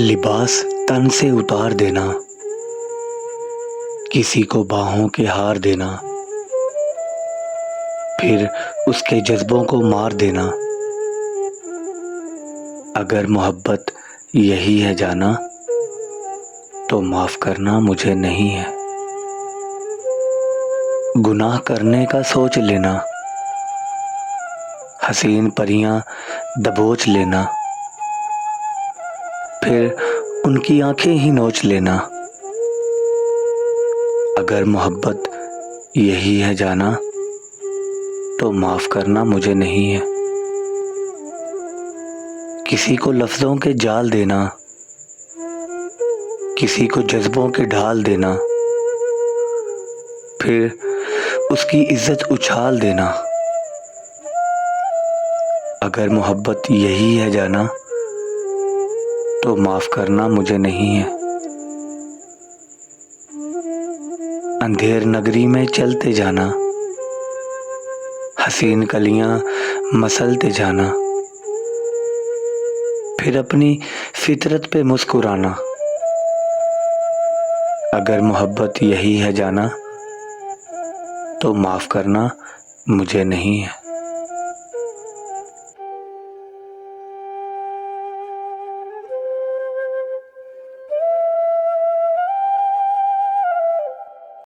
लिबास तन से उतार देना, किसी को बाहों के हार देना, फिर उसके जज्बों को मार देना। अगर मोहब्बत यही है जाना, तो माफ करना मुझे नहीं है। गुनाह करने का सोच लेना, हसीन परियां दबोच लेना, फिर उनकी आंखें ही नोच लेना। अगर मोहब्बत यही है जाना, तो माफ करना मुझे नहीं है। किसी को लफ्जों के जाल देना, किसी को जज्बों के ढाल देना, फिर उसकी इज्जत उछाल देना। अगर मोहब्बत यही है जाना, तो माफ करना मुझे नहीं है। अंधेर नगरी में चलते जाना, हसीन कलियां मसलते जाना, फिर अपनी फितरत पे मुस्कुराना। अगर मोहब्बत यही है जाना, तो माफ करना मुझे नहीं है।